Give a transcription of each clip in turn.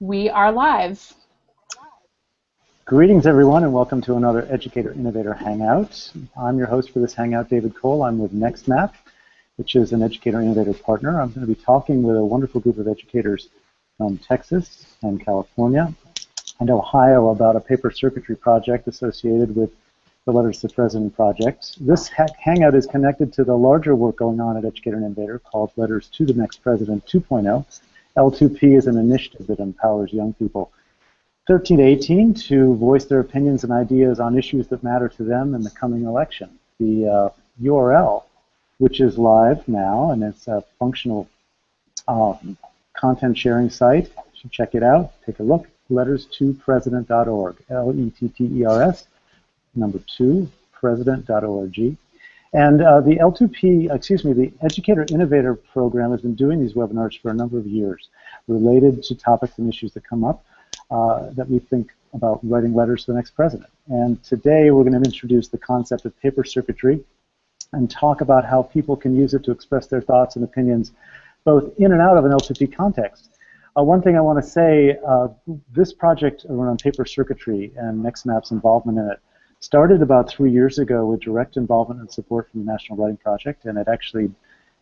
We are live. Greetings, everyone, and welcome to another Educator Innovator Hangout. I'm your host for this Hangout, David Cole. I'm with NEXMAP, which is an Educator Innovator partner. I'm going to be talking with a wonderful group of educators from Texas and California and Ohio about a paper circuitry project associated with the Letters to the President project. This Hangout is connected to the larger work going on at Educator Innovator called Letters to the Next President 2.0. L2P is an initiative that empowers young people 13 to 18 to voice their opinions and ideas on issues that matter to them in the coming election. The URL, which is live now, and it's a functional content sharing site. You should check it out. Take a look. Letters2president.org. Letters, number 2, president.org. And the L2P, the Educator Innovator program has been doing these webinars for a number of years related to topics and issues that come up that we think about writing letters to the next president. And today we're going to introduce the concept of paper circuitry and talk about how people can use it to express their thoughts and opinions both in and out of an L2P context. One thing I want to say, this project around paper circuitry and NEXMAP's involvement in it started about 3 years ago with direct involvement and support from the National Writing Project, and it actually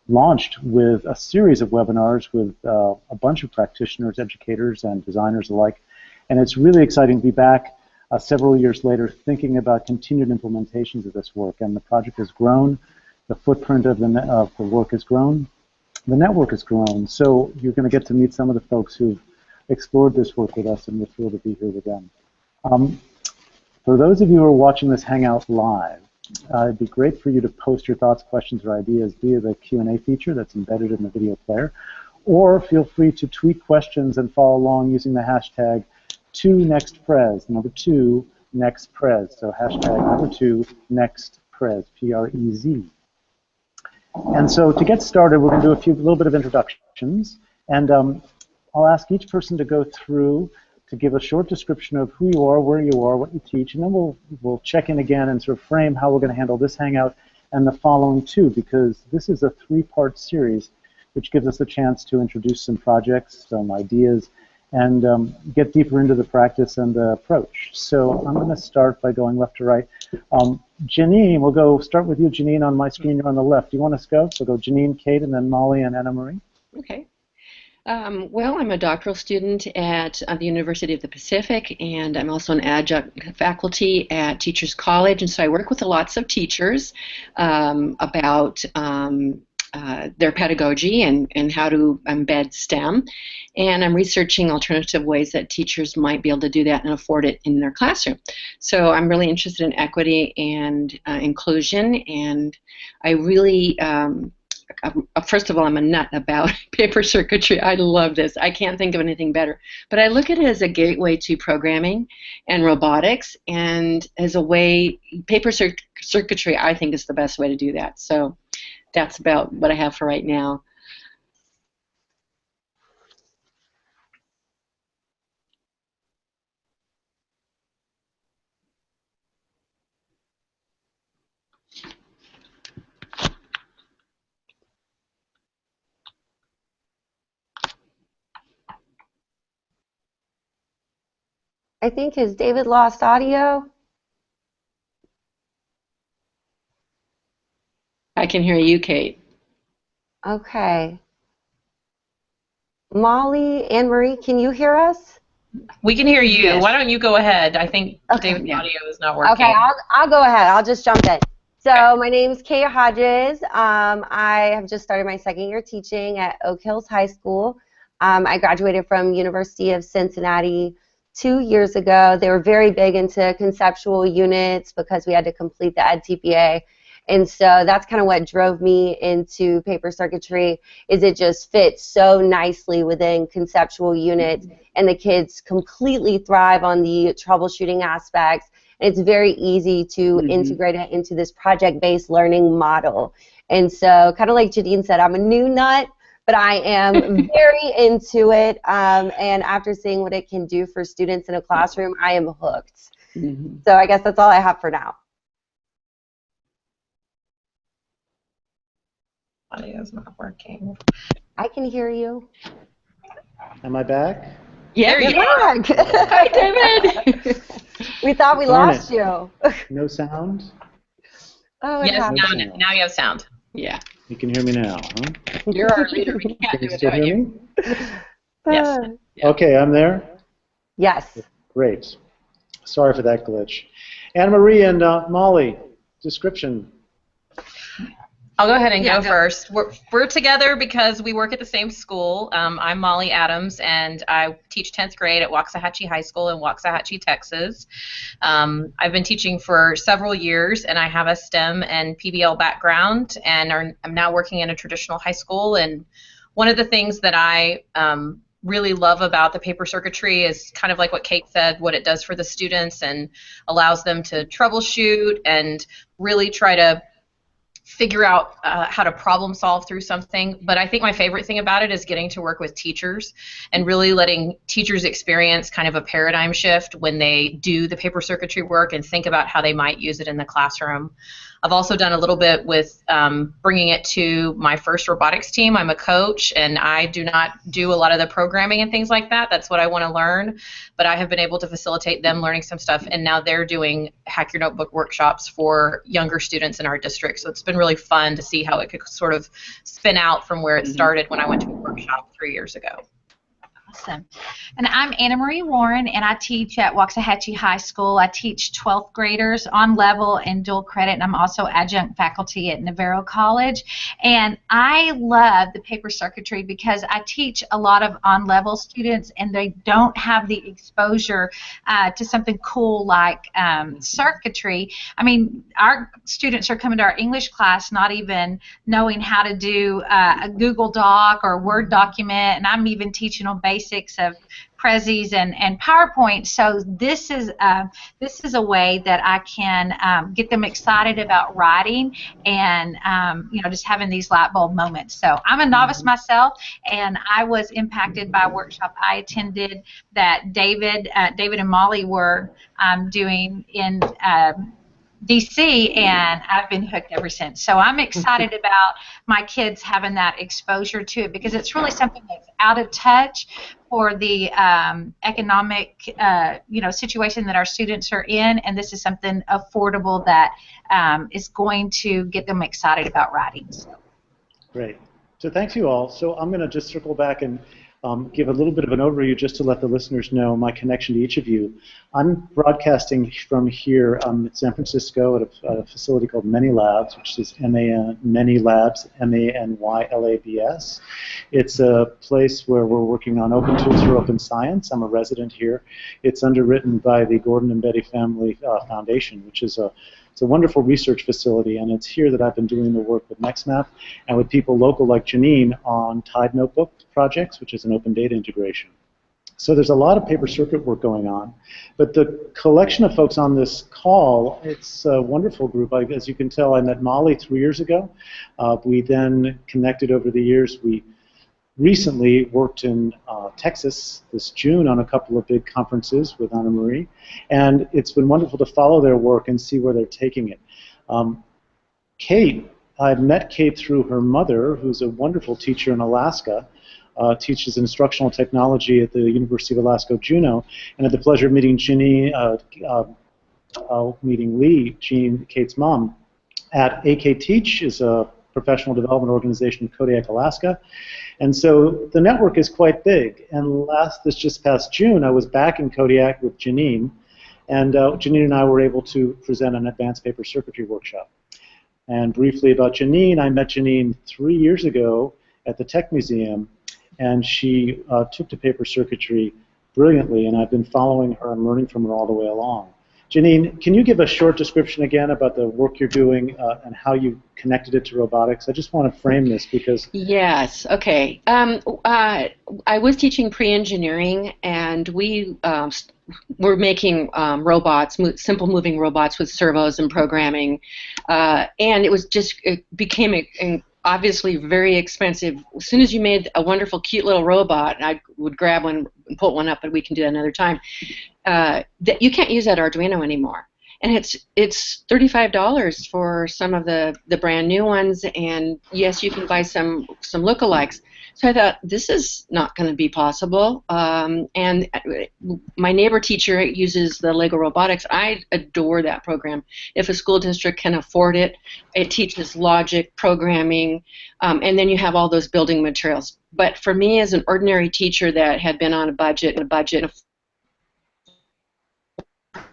launched with a series of webinars with a bunch of practitioners, educators, and designers alike. And it's really exciting to be back several years later thinking about continued implementations of this work. And the project has grown, the footprint of the work has grown, the network has grown. So you're going to get to meet some of the folks who've explored this work with us, and we're thrilled to be here with them. For those of you who are watching this Hangout live, it'd be great for you to post your thoughts, questions, or ideas via the Q&A feature that's embedded in the video player, or feel free to tweet questions and follow along using the hashtag 2NextPrez, number 2, NextPrez, so hashtag number 2, NextPrez, P-R-E-Z. And so to get started, we're going to do a little bit of introductions, and I'll ask each person to go through to give a short description of who you are, where you are, what you teach, and then we'll check in again and sort of frame how we're going to handle this Hangout and the following two, because this is a 3-part series which gives us a chance to introduce some projects, some ideas, and get deeper into the practice and the approach. So I'm going to start by going left to right. Jeannine, we'll start with you, Jeannine, on my screen. You're on the left. Do you want us to go? So go Jeannine, Kate, and then Molly and Anna Marie. Okay. Well, I'm a doctoral student at the University of the Pacific, and I'm also an adjunct faculty at Teachers College, and so I work with lots of teachers about their pedagogy and how to embed STEM, and I'm researching alternative ways that teachers might be able to do that and afford it in their classroom. So I'm really interested in equity and inclusion, and I really first of all, I'm a nut about paper circuitry. I love this. I can't think of anything better. But I look at it as a gateway to programming and robotics, and as a way, paper circuitry, I think, is the best way to do that. So that's about what I have for right now. I think, has David lost audio? I can hear you, Kate. Okay. Molly, Anne-Marie, can you hear us? We can hear you. Yes. Why don't you go ahead? I think David's audio is not working. Okay, I'll go ahead. I'll just jump in. So my name is Kate Hodges. I have just started my 2nd year teaching at Oak Hills High School. I graduated from University of Cincinnati 2 years ago. They were very big into conceptual units because we had to complete the Ed TPA. And so that's kind of what drove me into paper circuitry, is it just fits so nicely within conceptual units, and the kids completely thrive on the troubleshooting aspects, and it's very easy to integrate it into this project-based learning model. And so kind of like Jeannine said, I'm a new nut, but I am very into it, and after seeing what it can do for students in a classroom, I am hooked. So I guess that's all I have for now. Audio's not working. I can hear you. Am I back? Yeah, There you You're are. back. Hi, David. We thought we Darn lost it. you. No sound? Oh, it Yes, happened. now you have sound. Yeah, You can hear me now, huh? you're our leader. We can't Can do you it still without hear you. me? Yes. Yeah. Okay, I'm there. Yes. Great. Sorry for that glitch. Anna Marie and Molly, description. I'll go ahead and Yeah, go first. We're together because we work at the same school. I'm Molly Adams, and I teach 10th grade at Waxahachie High School in Waxahachie, Texas. I've been teaching for several years, and I have a STEM and PBL background, and I'm now working in a traditional high school. And one of the things that I really love about the paper circuitry is kind of like what Kate said, what it does for the students and allows them to troubleshoot and really try to figure out how to problem solve through something. But I think my favorite thing about it is getting to work with teachers and really letting teachers experience kind of a paradigm shift when they do the paper circuitry work and think about how they might use it in the classroom. I've also done a little bit with bringing it to my first robotics team. I'm a coach, and I do not do a lot of the programming and things like that. That's what I want to learn. But I have been able to facilitate them learning some stuff, and now they're doing Hack Your Notebook workshops for younger students in our district. So it's been really fun to see how it could sort of spin out from where it started when I went to a workshop 3 years ago. Awesome. And I'm Anna Marie Warren, and I teach at Waxahachie High School. I teach 12th graders on level and dual credit, and I'm also adjunct faculty at Navarro College. And I love the paper circuitry because I teach a lot of on-level students, and they don't have the exposure to something cool like circuitry. I mean, our students are coming to our English class not even knowing how to do a Google Doc or Word document, and I'm even teaching them basics of Prezis and PowerPoint. So this is a way that I can get them excited about writing and just having these light bulb moments. So I'm a novice myself, and I was impacted by a workshop I attended that David and Molly were doing in DC, and I've been hooked ever since. So I'm excited about my kids having that exposure to it because it's really something that's out of touch for the economic situation that our students are in, and this is something affordable that is going to get them excited about writing. So. Great. So thanks you all. So I'm going to just circle back and give a little bit of an overview just to let the listeners know my connection to each of you. I'm broadcasting from here in San Francisco at a facility called Many Labs, which is Many Labs, M-A-N-Y-L-A-B-S. It's a place where we're working on open tools for open science. I'm a resident here. It's underwritten by the Gordon and Betty Family Foundation, which is it's a wonderful research facility, and it's here that I've been doing the work with NEXMAP and with people local like Jeannine on Tide Notebook projects, which is an open data integration. So there's a lot of paper circuit work going on, but the collection of folks on this call, it's a wonderful group. As you can tell, I met Molly 3 years ago. We then connected over the years. We recently worked in Texas this June on a couple of big conferences with Anna Marie, and it's been wonderful to follow their work and see where they're taking it. Kate, I met Kate through her mother, who's a wonderful teacher in Alaska, teaches instructional technology at the University of Alaska, Juneau, and had the pleasure of meeting Jeannine, Jean, Kate's mom, at AK Teach, is a professional development organization in Kodiak, Alaska. And so the network is quite big. And this just past June, I was back in Kodiak with Jeannine, and Jeannine and I were able to present an advanced paper circuitry workshop. And briefly about Jeannine, I met Jeannine 3 years ago at the Tech Museum, and she took to paper circuitry brilliantly, and I've been following her and learning from her all the way along. Jeannine, can you give a short description again about the work you're doing and how you connected it to robotics? I just want to frame this because... Yes, okay. I was teaching pre-engineering, and we were making robots, simple moving robots with servos and programming, and it became obviously very expensive. As soon as you made a wonderful, cute little robot, I would grab one and put one up, but we can do that another time. That you can't use that Arduino anymore, and it's $35 for some of the brand new ones. And yes, you can buy some lookalikes. So I thought, this is not going to be possible. And my neighbor teacher uses the Lego robotics. I adore that program. If a school district can afford it, it teaches logic, programming, and then you have all those building materials. But for me, as an ordinary teacher that had been on a budget of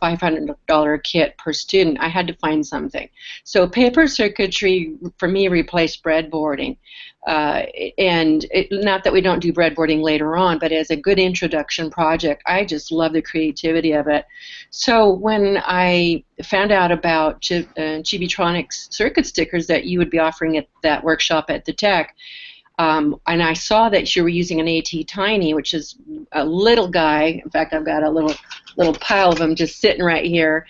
$500 kit per student, I had to find something. So paper circuitry, for me, replaced breadboarding. Not that we don't do breadboarding later on, but as a good introduction project, I just love the creativity of it. So when I found out about Chibitronics circuit stickers that you would be offering at that workshop at the Tech, and I saw that you were using an AT Tiny, which is a little guy. In fact, I've got a little pile of them just sitting right here.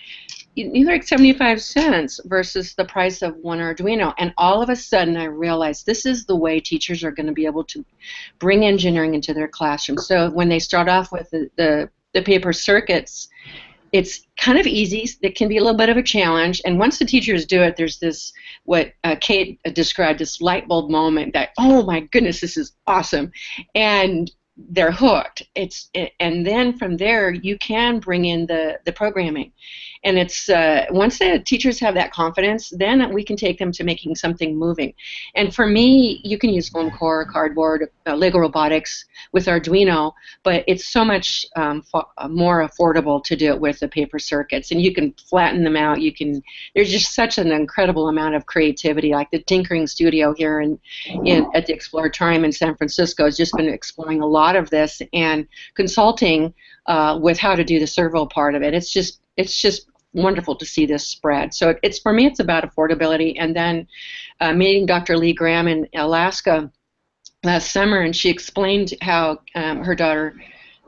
You're like 75 cents versus the price of one Arduino. And all of a sudden, I realized this is the way teachers are going to be able to bring engineering into their classroom. So when they start off with the paper circuits, it's kind of easy. It can be a little bit of a challenge. And once the teachers do it, there's this, what Kate described, this light bulb moment that, oh my goodness, this is awesome. And they're hooked. And then from there, you can bring in the programming. And it's once the teachers have that confidence, then we can take them to making something moving. And for me, you can use foam core, cardboard, Lego robotics with Arduino, but it's so much more affordable to do it with the paper circuits. And you can flatten them out. There's just such an incredible amount of creativity. Like the Tinkering Studio here at the Exploratorium in San Francisco has just been exploring a lot of this and consulting with how to do the servo part of it. It's just wonderful to see this spread. So for me, it's about affordability. And then meeting Dr. Lee Graham in Alaska last summer, and she explained how her daughter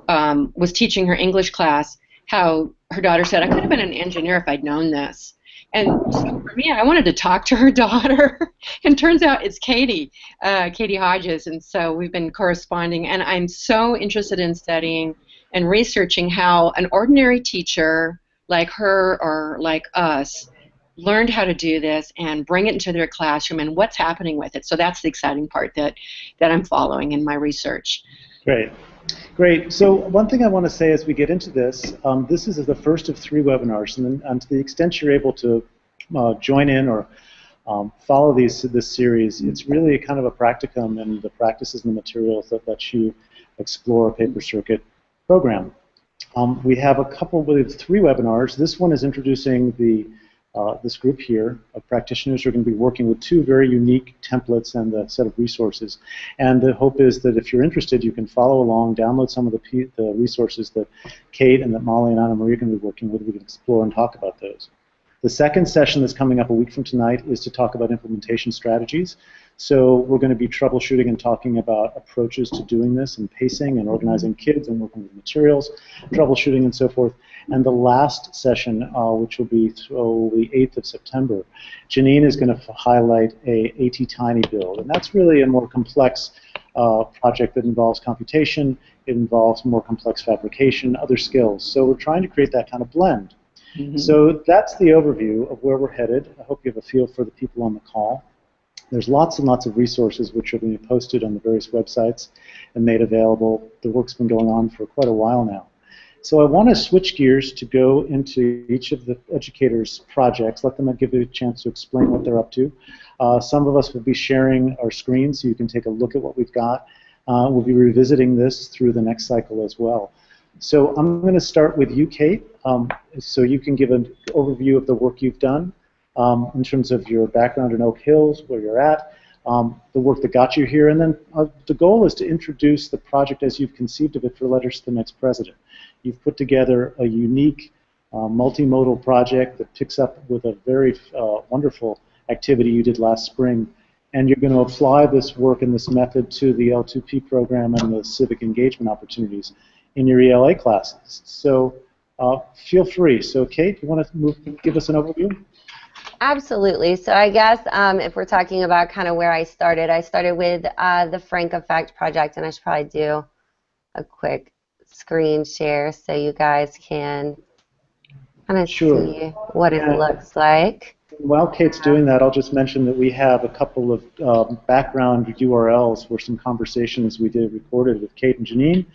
was teaching her English class, how her daughter said, I could have been an engineer if I'd known this. And so for me, I wanted to talk to her daughter, and turns out it's Katie Hodges, and so we've been corresponding, and I'm so interested in studying and researching how an ordinary teacher like her or like us learned how to do this and bring it into their classroom and what's happening with it. So that's the exciting part that I'm following in my research. Great. So one thing I want to say as we get into this, this is the first of 3 webinars, and to the extent you're able to join in or follow this series, it's really kind of a practicum in the practices and the materials that let you explore a paper circuit program. We have 3 webinars. This one is introducing this group here of practitioners who are going to be working with 2 very unique templates and a set of resources. And the hope is that if you're interested, you can follow along, download some of the resources that Kate and that Molly and Anna Marie are going to be working with. We can explore and talk about those. The second session that's coming up a week from tonight is to talk about implementation strategies. So we're going to be troubleshooting and talking about approaches to doing this and pacing and organizing kids and working with materials, troubleshooting and so forth. And the last session, which will be the 8th of September, Jeannine is going to highlight a AT Tiny build. And that's really a more complex project that involves computation, it involves more complex fabrication, other skills. So we're trying to create that kind of blend. So that's the overview of where we're headed. I hope you have a feel for the people on the call. There's lots and lots of resources which are being posted on the various websites and made available. The work's been going on for quite a while now. So I want to switch gears to go into each of the educators' projects, let them give you a chance to explain what they're up to. Some of us will be sharing our screens so you can take a look at what we've got. We'll be revisiting this through the next cycle as well. So I'm going to start with you, Kate, so you can give an overview of the work you've done in terms of your background in Oak Hills, where you're at, the work that got you here, and then the goal is to introduce the project as you've conceived of it for Letters to the Next President. You've put together a unique multimodal project that picks up with a very wonderful activity you did last spring, and you're going to apply this work and this method to the L2P program and the Civic Engagement opportunities in your ELA classes. So feel free. So Kate, you want to give us an overview? Absolutely. So I guess if we're talking about kind of where I started with the Frank Effect project, and I should probably do a quick screen share so you guys can kind of see what it looks like. While Kate's doing that, I'll just mention that we have a couple of background URLs for some conversations we did recorded with Kate and Jeannine,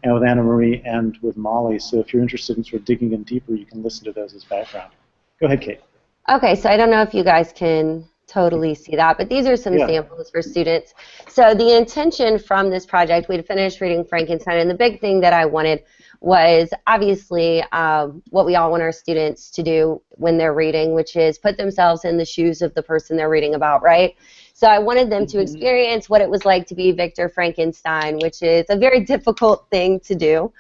and with Anna Marie and with Molly. So if you're interested in sort of digging in deeper, you can listen to those as background. Go ahead, Kate. Okay, so I don't know if you guys can totally see that, but these are some samples for students. So the intention from this project, we'd finished reading Frankenstein, and the big thing that I wanted was obviously what we all want our students to do when they're reading, which is put themselves in the shoes of the person they're reading about, right? So I wanted them to experience what it was like to be Victor Frankenstein, which is a very difficult thing to do.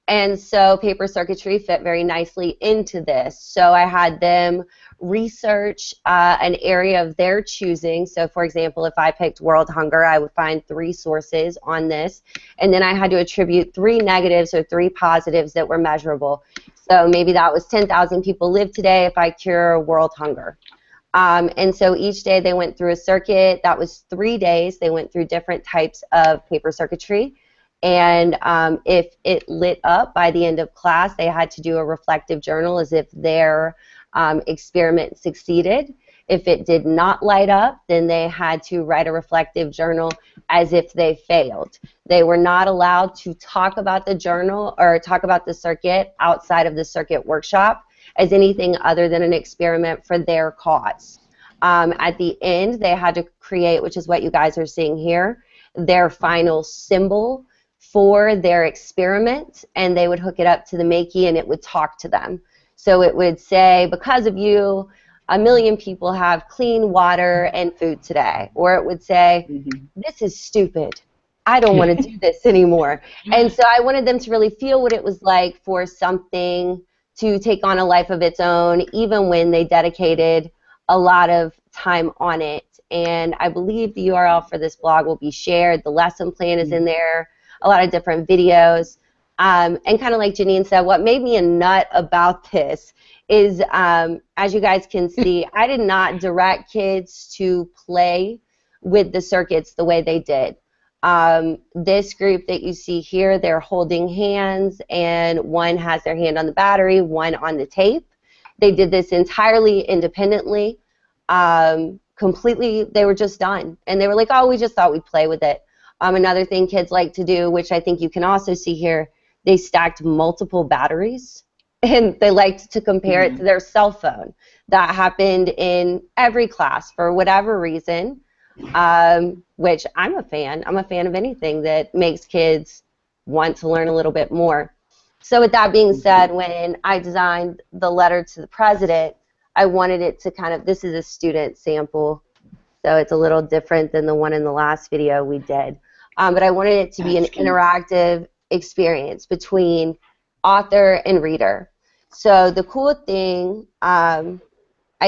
And so paper circuitry fit very nicely into this. So I had them research an area of their choosing. So for example, if I picked world hunger, I would find 3 sources on this. And then I had to attribute 3 negatives or 3 positives that were measurable. So maybe that was 10,000 people live today if I cure world hunger. And so each day they went through a circuit. That was 3 days. They went through different types of paper circuitry. And if it lit up by the end of class, they had to do a reflective journal as if their experiment succeeded. If it did not light up, then they had to write a reflective journal as if they failed. They were not allowed to talk about the journal or talk about the circuit outside of the circuit workshop as anything other than an experiment for their cause. At the end, they had to create, which is what you guys are seeing here, their final symbol for their experiment, and they would hook it up to the Makey and it would talk to them. So it would say, because of you, 1 million people have clean water and food today. Or it would say, this is stupid. I don't want to do this anymore. And so I wanted them to really feel what it was like for something to take on a life of its own, even when they dedicated a lot of time on it. And I believe the URL for this blog will be shared. The lesson plan is in there. A lot of different videos, and kind of like Jeannine said, what made me a nut about this is, as you guys can see, I did not direct kids to play with the circuits the way they did. This group that you see here, they're holding hands, and one has their hand on the battery, one on the tape. They did this entirely independently, completely, they were just done. And they were like, oh, we just thought we'd play with it. Another thing kids like to do, which I think you can also see here, they stacked multiple batteries, and they liked to compare it to their cell phone. That happened in every class for whatever reason, which I'm a fan. I'm a fan of anything that makes kids want to learn a little bit more. So with that being said, when I designed the letter to the president, I wanted it to kind of, this is a student sample, so it's a little different than the one in the last video we did. But I wanted it to be an interactive experience between author and reader. So the cool thing, I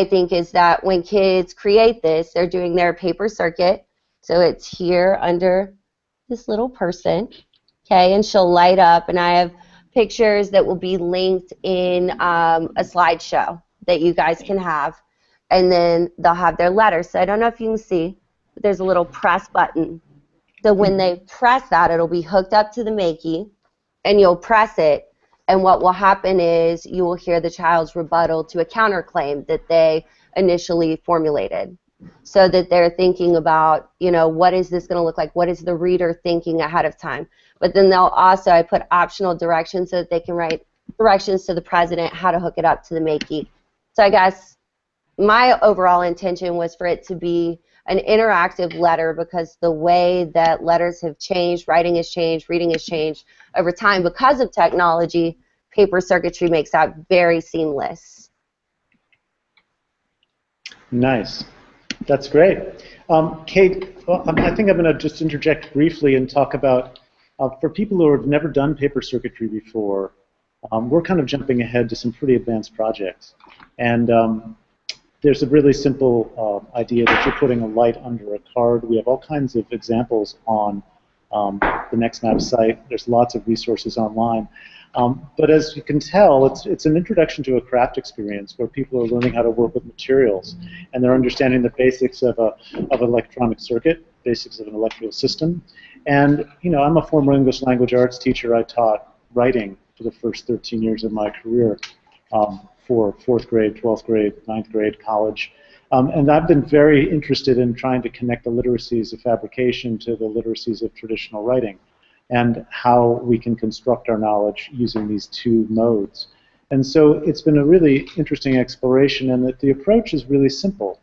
think, is that when kids create this, they're doing their paper circuit. So it's here under this little person, okay, and she'll light up. And I have pictures that will be linked in a slideshow that you guys can have. And then they'll have their letter. So I don't know if you can see, but there's a little press button. So when they press that, it'll be hooked up to the Makey, and you'll press it, and what will happen is you will hear the child's rebuttal to a counterclaim that they initially formulated, so that they're thinking about, you know, what is this going to look like? What is the reader thinking ahead of time? But then they'll also, I put optional directions so that they can write directions to the president how to hook it up to the Makey. So I guess my overall intention was for it to be an interactive letter, because the way that letters have changed, writing has changed, reading has changed over time because of technology, paper circuitry makes that very seamless. Nice. That's great. Kate, I think I'm going to just interject briefly and talk about, for people who have never done paper circuitry before, we're kind of jumping ahead to some pretty advanced projects. And there's a really simple idea that you're putting a light under a card. We have all kinds of examples on the NEXMAP site. There's lots of resources online. But as you can tell, it's an introduction to a craft experience where people are learning how to work with materials, and they're understanding the basics of an electronic circuit, basics of an electrical system. And you know, I'm a former English language arts teacher. I taught writing for the first 13 years of my career. for 4th grade, 12th grade, 9th grade, college. And I've been very interested in trying to connect the literacies of fabrication to the literacies of traditional writing and how we can construct our knowledge using these two modes. And so it's been a really interesting exploration, and that the approach is really simple.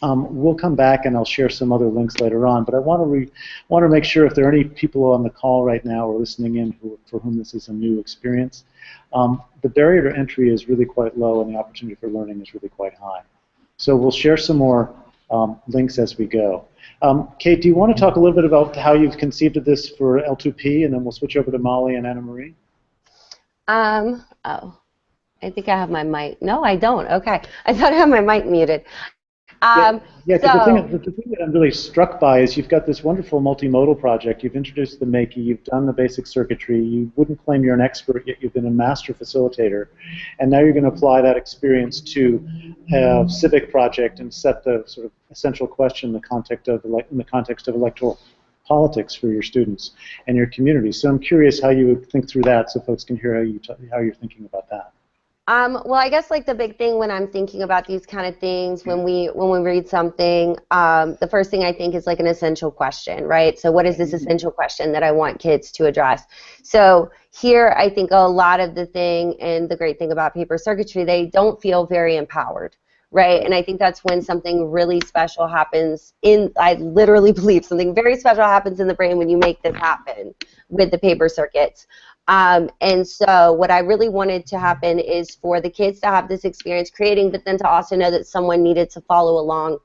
We'll come back and I'll share some other links later on, but I want to make sure if there are any people on the call right now or listening in for whom this is a new experience, the barrier to entry is really quite low and the opportunity for learning is really quite high. So we'll share some more links as we go. Kate, do you want to talk a little bit about how you've conceived of this for L2P, and then we'll switch over to Molly and Anna Marie? Oh, I think I have my mic. No, I don't. Okay. I thought I had my mic muted. Yeah, the thing that I'm really struck by is you've got this wonderful multimodal project. You've introduced the Makey, you've done the basic circuitry, you wouldn't claim you're an expert, yet you've been a master facilitator, and now you're going to apply that experience to a civic project and set the sort of essential question in the context of electoral politics for your students and your community. So I'm curious how you would think through that so folks can hear how you're thinking about that. Well, I guess like the big thing when I'm thinking about these kind of things, when we read something, the first thing I think is like an essential question, right? So what is this essential question that I want kids to address? So here I think a lot of the thing, and the great thing about paper circuitry, they don't feel very empowered, right? And I think that's when something really special happens I literally believe something very special happens in the brain when you make this happen with the paper circuits. And so what I really wanted to happen is for the kids to have this experience creating, but then to also know that someone needed to follow along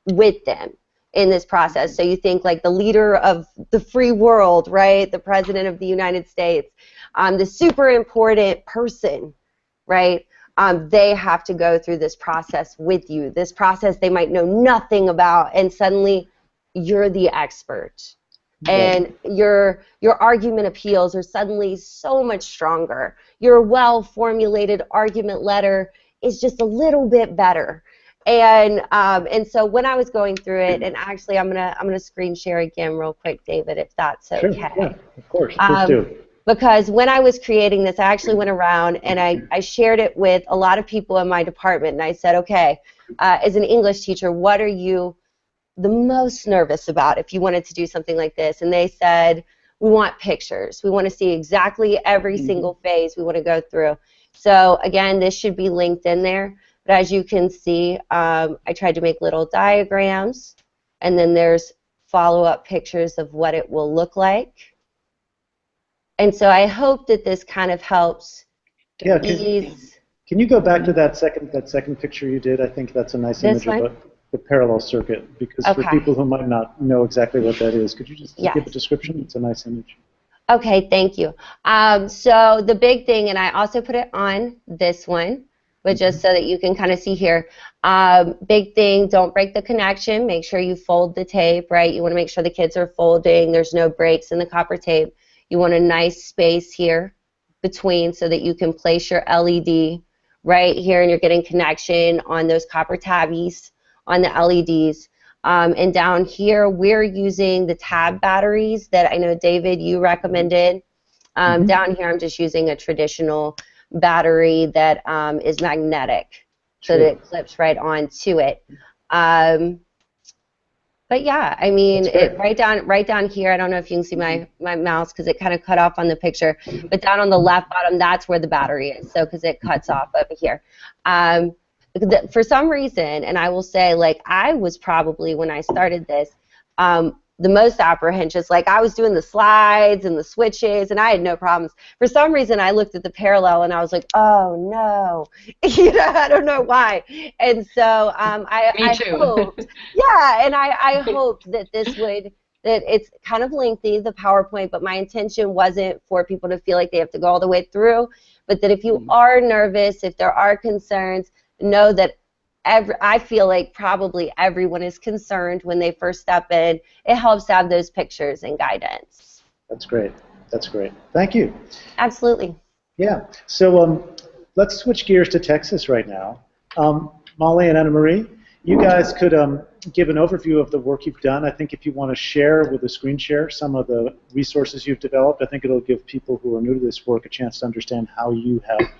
with them in this process. So you think like the leader of the free world, right, the president of the United States, the super important person, right, they have to go through this process with you, this process they might know nothing about, and suddenly you're the expert. And your argument appeals are suddenly so much stronger. Your well-formulated argument letter is just a little bit better. And so when I was going through it, and actually I'm gonna screen share again real quick, David, if that's okay. Sure, yeah, of course, please do. Because when I was creating this, I actually went around and I shared it with a lot of people in my department, and I said, okay, as an English teacher, what are you the most nervous about if you wanted to do something like this? And they said, we want pictures. We want to see exactly every single phase we want to go through. So again, this should be linked in there. But as you can see, I tried to make little diagrams, and then there's follow-up pictures of what it will look like. And so I hope that this kind of helps ease. Can you go back to that second picture you did? I think that's a nice image of the parallel circuit, because for people who might not know exactly what that is, could you just give a description? It's a nice image. Okay, thank you. So the big thing, and I also put it on this one, but just so that you can kind of see here, big thing, don't break the connection. Make sure you fold the tape, right? You want to make sure the kids are folding. There's no breaks in the copper tape. You want a nice space here between so that you can place your LED right here, and you're getting connection on those copper tabbies on the LEDs. And down here, we're using the tab batteries that I know, David, you recommended. Down here, I'm just using a traditional battery that is magnetic, so that it clips right onto it. But yeah, I mean, right down here, I don't know if you can see my mouse because it kind of cut off on the picture, but down on the left bottom, that's where the battery is, so because it cuts off over here. For some reason, and I will say, like, I was probably, when I started this, the most apprehensive. Like, I was doing the slides and the switches, and I had no problems. For some reason, I looked at the parallel, and I was like, oh, no. You know, I don't know why. And so I hoped, yeah, and I hoped that this would, that it's kind of lengthy, the PowerPoint, but my intention wasn't for people to feel like they have to go all the way through, but that if you are nervous, if there are concerns, know that I feel like probably everyone is concerned when they first step in. It helps to have those pictures and guidance. That's great. That's great. Thank you. Absolutely. Yeah. So let's switch gears to Texas right now. Molly and Anna Marie, you guys could give an overview of the work you've done. I think if you want to share with a screen share some of the resources you've developed, I think it'll give people who are new to this work a chance to understand how you have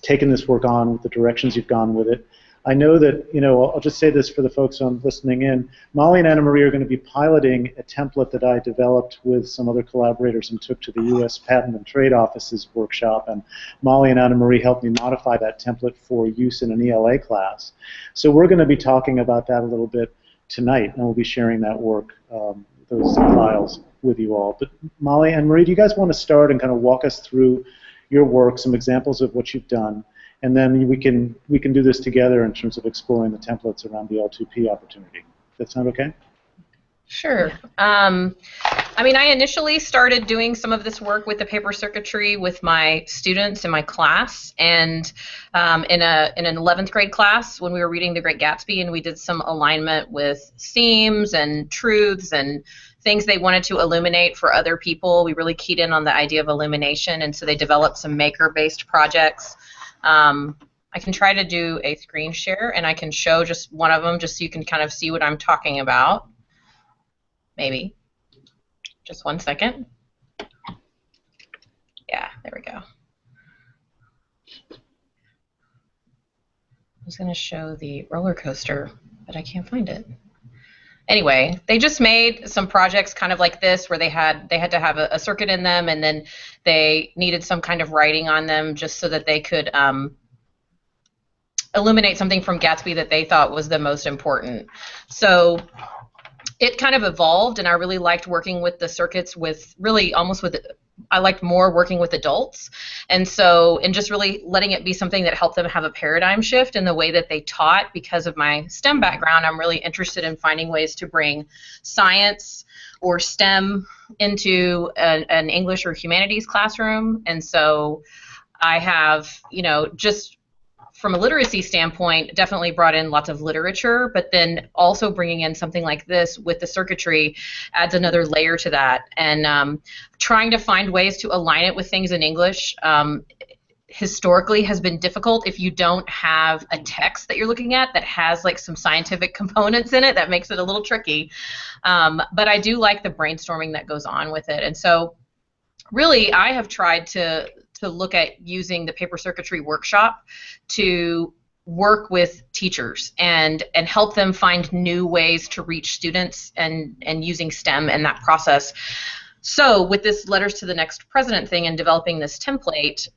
taken this work on, the directions you've gone with it. I know that, I'll just say this for the folks who are listening in. Molly and Anna Marie are going to be piloting a template that I developed with some other collaborators and took to the U.S. Patent and Trade Office's workshop. And Molly and Anna Marie helped me modify that template for use in an ELA class. So we're going to be talking about that a little bit tonight, and we'll be sharing that work, those files, with you all. But Molly and Marie, do you guys want to start and kind of walk us through your work, some examples of what you've done? And then we can do this together in terms of exploring the templates around the L2P opportunity. Does that sound okay? Sure. I mean, I initially started doing some of this work with the paper circuitry with my students in my class, and in an 11th grade class when we were reading The Great Gatsby, and we did some alignment with themes and truths and things they wanted to illuminate for other people. We really keyed in on the idea of illumination, and so they developed some maker-based projects. I can try to do a screen share, and I can show just one of them just so you can kind of see what I'm talking about. Maybe. Just 1 second. Yeah, there we go. I was going to show the roller coaster, but I can't find it. Anyway, they just made some projects kind of like this where they had to have a circuit in them, and then they needed some kind of writing on them just so that they could illuminate something from Gatsby that they thought was the most important. So it kind of evolved, and I really liked working with the circuits with really almost with, I liked more working with adults, and just really letting it be something that helped them have a paradigm shift in the way that they taught. Because of my STEM background, I'm really interested in finding ways to bring science or STEM into an English or humanities classroom, and so I have, just from a literacy standpoint, definitely brought in lots of literature, but then also bringing in something like this with the circuitry adds another layer to that. And trying to find ways to align it with things in English historically has been difficult if you don't have a text that you're looking at that has like some scientific components in it. That makes it a little tricky. But I do like the brainstorming that goes on with it. And so really I have tried to look at using the paper circuitry workshop to work with teachers and help them find new ways to reach students and using STEM in that process. So with this Letters to the Next President thing and developing this template,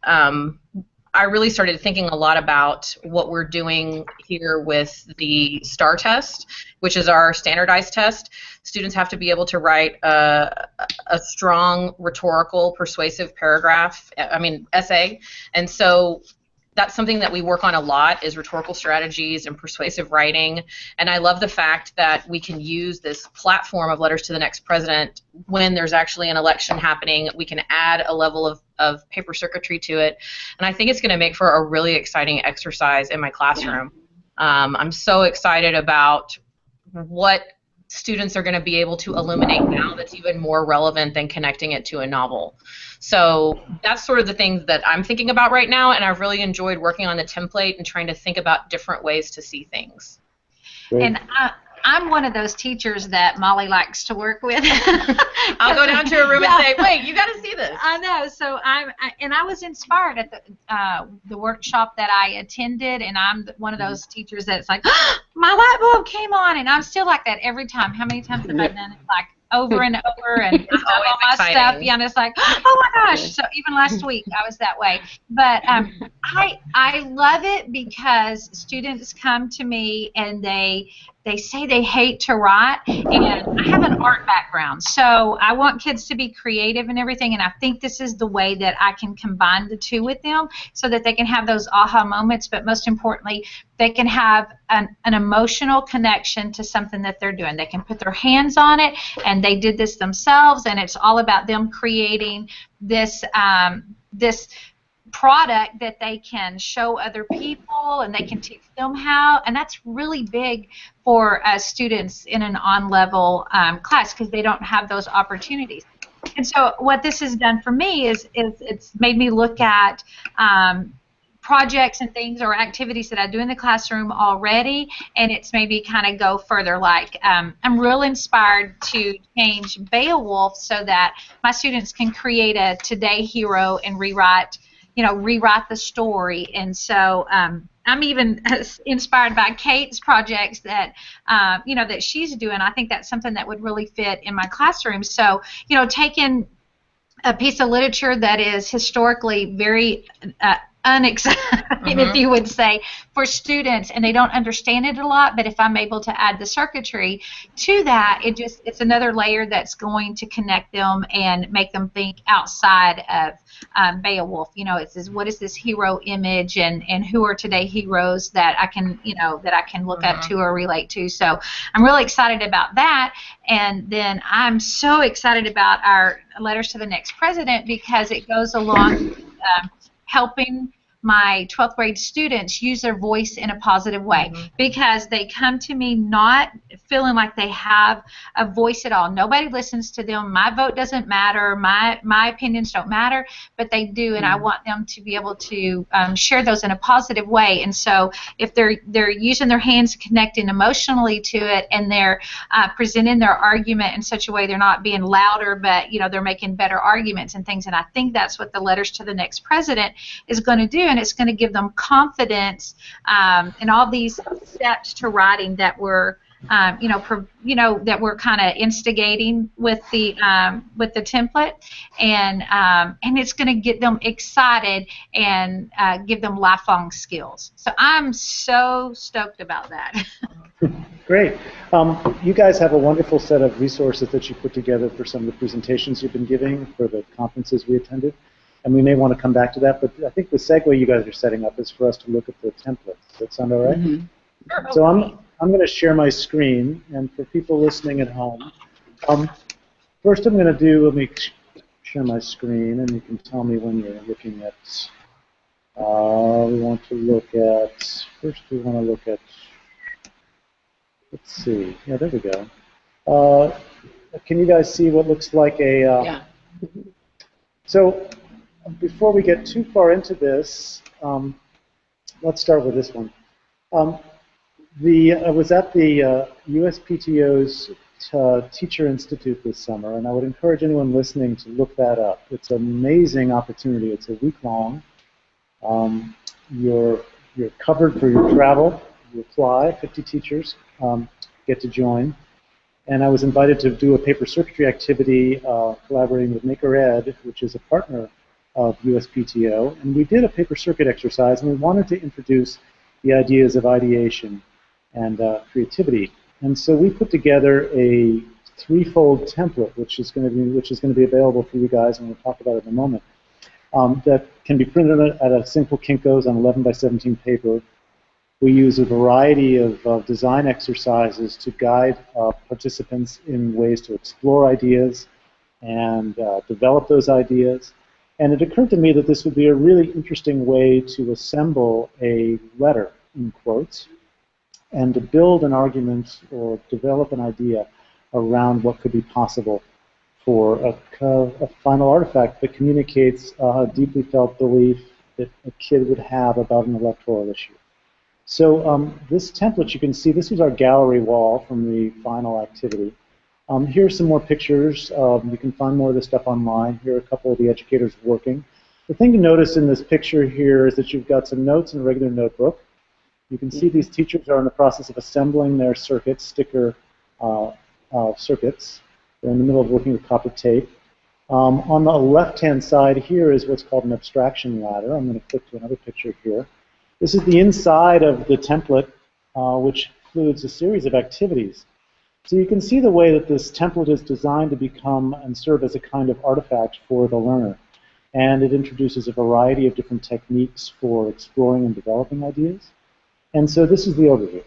I really started thinking a lot about what we're doing here with the STAR test, which is our standardized test. Students have to be able to write a strong, rhetorical, persuasive essay. And so that's something that we work on a lot, is rhetorical strategies and persuasive writing. And I love the fact that we can use this platform of Letters to the Next President when there's actually an election happening. We can add a level of paper circuitry to it. And I think it's going to make for a really exciting exercise in my classroom. I'm so excited about what students are going to be able to illuminate now that's even more relevant than connecting it to a novel. So that's sort of the things that I'm thinking about right now, and I've really enjoyed working on the template and trying to think about different ways to see things. Great. And I'm one of those teachers that Molly likes to work with. I'll go down to a room and say, wait, you got to see this. I know. So I was inspired at the workshop that I attended, and I'm one of those teachers that's like, my light bulb came on, and I'm still like that every time. How many times have I done it? Like over and over, and It's always all my exciting. stuff. Yeah, and it's like, oh my gosh. So even last week I was that way. But I love it because students come to me and they say they hate to write, and I have an art background, so I want kids to be creative and everything, and I think this is the way that I can combine the two with them so that they can have those aha moments, but most importantly, they can have an emotional connection to something that they're doing. They can put their hands on it, and they did this themselves, and it's all about them creating this this product that they can show other people, and they can teach them how, and that's really big for students in an on-level class because they don't have those opportunities. And so what this has done for me is it's made me look at projects and things or activities that I do in the classroom already, and it's made me kind of go further. Like I'm real inspired to change Beowulf so that my students can create a today hero and rewrite rewrite the story. And so I'm even inspired by Kate's projects that that she's doing. I think that's something that would really fit in my classroom. So taking a piece of literature that is historically very unexciting, if you would say, for students, and they don't understand it a lot, but if I'm able to add the circuitry to that, it's another layer that's going to connect them and make them think outside of Beowulf. It says, what is this hero image, and who are today heroes that I can look up to or relate to. So I'm really excited about that. And then I'm so excited about our letters to the next president, because it goes along with helping my 12th grade students use their voice in a positive way, because they come to me not feeling like they have a voice at all. Nobody listens to them. My vote doesn't matter. My opinions don't matter, but they do, and I want them to be able to share those in a positive way. And so if they're using their hands, connecting emotionally to it, and they're presenting their argument in such a way they're not being louder, but they're making better arguments and things. And I think that's what the letters to the next president is going to do. And it's going to give them confidence in all these steps to writing that we're, that we're kind of instigating with the template, and it's going to get them excited and give them lifelong skills. So I'm so stoked about that. Great. You guys have a wonderful set of resources that you put together for some of the presentations you've been giving for the conferences we attended. And we may want to come back to that, but I think the segue you guys are setting up is for us to look at the templates. Does that sound all right? Sure. So I'm going to share my screen, and for people listening at home, first I'm going to let me share my screen, and you can tell me when you're looking at, we want to look at, let's see, yeah, there we go. Can you guys see what looks like a, yeah. So, before we get too far into this, let's start with this one. I was at the USPTO's Teacher Institute this summer, and I would encourage anyone listening to look that up. It's an amazing opportunity. It's a week long. You're covered for your travel. You apply. 50 teachers get to join. And I was invited to do a paper circuitry activity collaborating with MakerEd, which is a partner of USPTO. And we did a paper circuit exercise, and we wanted to introduce the ideas of ideation and creativity. And so we put together a threefold template, which is going to be available for you guys, and we'll talk about it in a moment, that can be printed at a simple Kinko's on 11 by 17 paper. We use a variety of design exercises to guide participants in ways to explore ideas and develop those ideas. And it occurred to me that this would be a really interesting way to assemble a letter, in quotes, and to build an argument or develop an idea around what could be possible for a final artifact that communicates a deeply felt belief that a kid would have about an electoral issue. So this template, you can see, this was our gallery wall from the final activity. Here are some more pictures. You can find more of this stuff online. Here are a couple of the educators working. The thing to notice in this picture here is that you've got some notes in a regular notebook. You can see these teachers are in the process of assembling their circuits, sticker circuits. They're in the middle of working with copper tape. On the left-hand side here is what's called an abstraction ladder. I'm going to click to another picture here. This is the inside of the template, which includes a series of activities. So you can see the way that this template is designed to become and serve as a kind of artifact for the learner. And it introduces a variety of different techniques for exploring and developing ideas. And so this is the overview.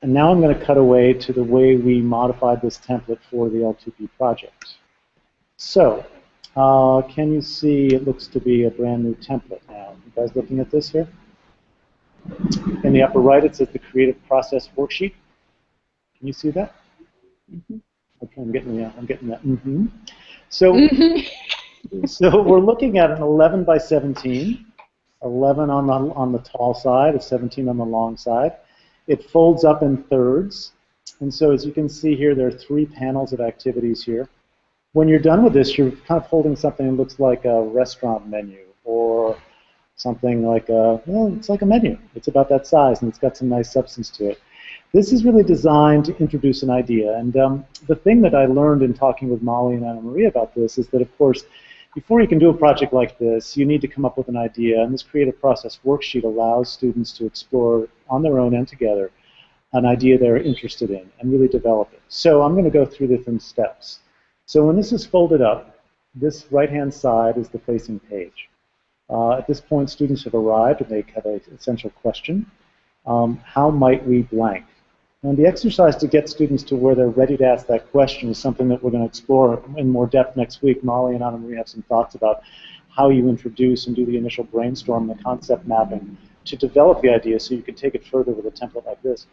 And now I'm going to cut away to the way we modified this template for the L2P project. So can you see it looks to be a brand new template now? You guys looking at this here? In the upper right, it says the Creative Process Worksheet. Can you see that? Mm-hmm. Okay, I'm getting that. Mm-hmm. So, so we're looking at an 11 by 17, 11 on the tall side, a 17 on the long side. It folds up in thirds, and so as you can see here, there are 3 panels of activities here. When you're done with this, you're kind of holding something that looks like a restaurant menu or something like well, it's like a menu. It's about that size, and it's got some nice substance to it. This is really designed to introduce an idea. And the thing that I learned in talking with Molly and Anna Maria about this is that, of course, before you can do a project like this, you need to come up with an idea. And this creative process worksheet allows students to explore on their own and together an idea they're interested in and really develop it. So I'm going to go through this in steps. So when this is folded up, this right-hand side is the facing page. At this point, students have arrived and they have an essential question. How might we blank? And the exercise to get students to where they're ready to ask that question is something that we're going to explore in more depth next week. Molly and Anna Marie have some thoughts about how you introduce and do the initial brainstorm, the concept mapping, to develop the idea so you can take it further with a template like this.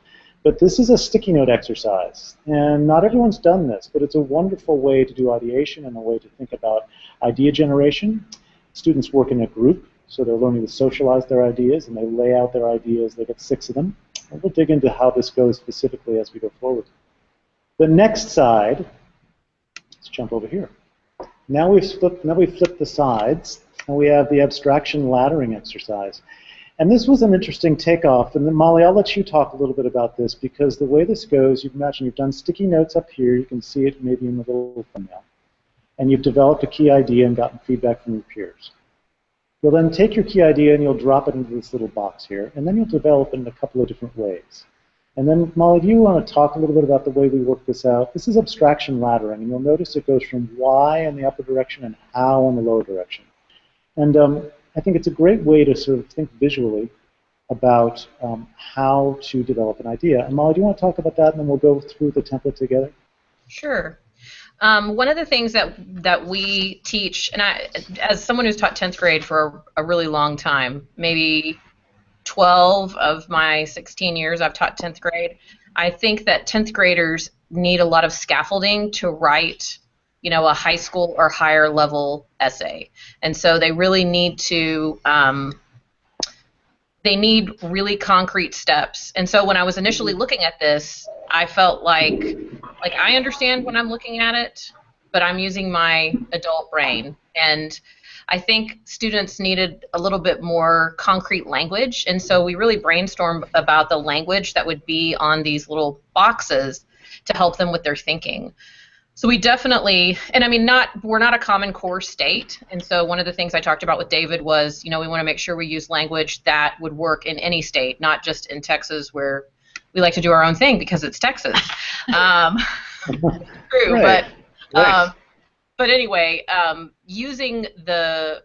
But this is a sticky note exercise, and not everyone's done this, but it's a wonderful way to do ideation and a way to think about idea generation. Students work in a group, so they're learning to socialize their ideas, and they lay out their ideas. They get 6 of them. And we'll dig into how this goes specifically as we go forward. The next side, let's jump over here. Now we've flipped the sides, and we have the abstraction laddering exercise. And this was an interesting takeoff. And then, Molly, I'll let you talk a little bit about this, because the way this goes, you can imagine you've done sticky notes up here. You can see it maybe in the little thumbnail. And you've developed a key idea and gotten feedback from your peers. You'll then take your key idea and you'll drop it into this little box here, and then you'll develop it in a couple of different ways. And then, Molly, do you want to talk a little bit about the way we work this out? This is abstraction laddering, and you'll notice it goes from why in the upper direction and how in the lower direction. And I think it's a great way to sort of think visually about how to develop an idea. And Molly, do you want to talk about that, and then we'll go through the template together? Sure. One of the things that we teach, and I, as someone who's taught 10th grade for a really long time, maybe 12 of my 16 years I've taught 10th grade, I think that 10th graders need a lot of scaffolding to write, a high school or higher level essay. And so they really need to, they need really concrete steps. And so when I was initially looking at this, I felt like I understand when I'm looking at it, but I'm using my adult brain. And I think students needed a little bit more concrete language, and so we really brainstormed about the language that would be on these little boxes to help them with their thinking. So we definitely, and I mean, we're not a Common Core state, and so one of the things I talked about with David was, we want to make sure we use language that would work in any state, not just in Texas where we like to do our own thing because it's Texas. True, right. But anyway, using the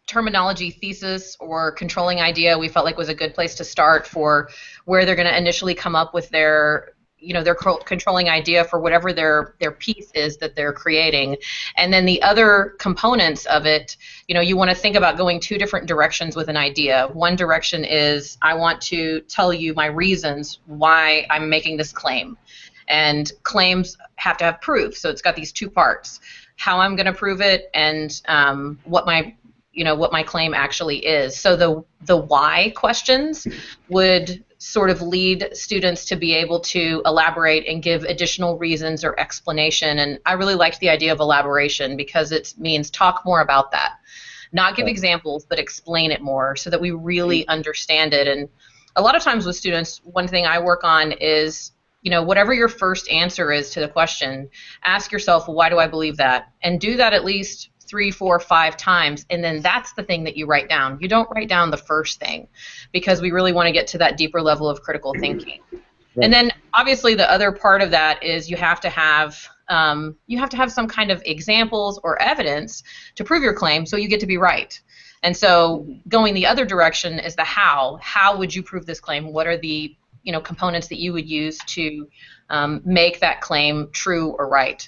terminology thesis or controlling idea, we felt like was a good place to start for where they're going to initially come up with their controlling idea for whatever their piece is that they're creating. And then the other components of it, you want to think about going 2 different directions with an idea. One direction is, I want to tell you my reasons why I'm making this claim. And claims have to have proof, so it's got these 2 parts: how I'm going to prove it, and what my claim actually is. So the why questions would sort of lead students to be able to elaborate and give additional reasons or explanation. And I really liked the idea of elaboration because it means talk more about that. Not give examples, but explain it more so that we really understand it. And a lot of times with students, one thing I work on is, whatever your first answer is to the question, ask yourself, why do I believe that? And do that at least 3, 4, 5 times, and then that's the thing that you write down. You don't write down the first thing, because we really want to get to that deeper level of critical thinking. Right. And then obviously the other part of that is you have to have some kind of examples or evidence to prove your claim, so you get to be right. And so going the other direction is the how. How would you prove this claim? What are the components that you would use to make that claim true or right?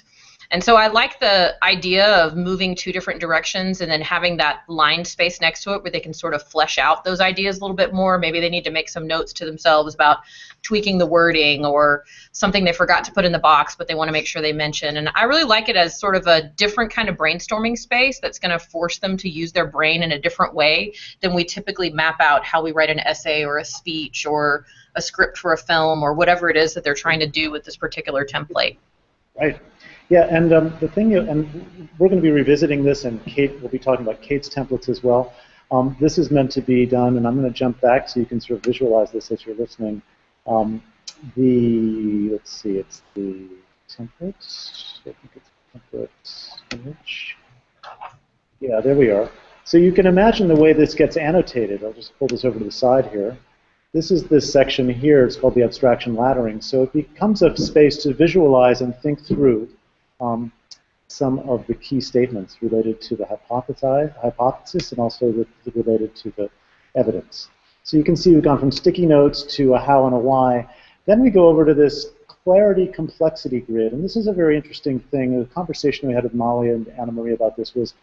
And so I like the idea of moving 2 different directions and then having that line space next to it where they can sort of flesh out those ideas a little bit more. Maybe they need to make some notes to themselves about tweaking the wording or something they forgot to put in the box but they want to make sure they mention. And I really like it as sort of a different kind of brainstorming space that's going to force them to use their brain in a different way than we typically map out how we write an essay or a speech or a script for a film or whatever it is that they're trying to do with this particular template. Right. Yeah, and the thing, and we're going to be revisiting this, and Kate will be talking about Kate's templates as well. This is meant to be done, and I'm going to jump back so you can sort of visualize this as you're listening. Let's see, it's the template. I think it's template image. Yeah, there we are. So you can imagine the way this gets annotated. I'll just pull this over to the side here. This is this section here. It's called the abstraction laddering. So it becomes a space to visualize and think through some of the key statements related to the hypothesis and also related to the evidence. So you can see we've gone from sticky notes to a how and a why. Then we go over to this clarity complexity grid. And this is a very interesting thing. The conversation we had with Molly and Anna Marie about this was,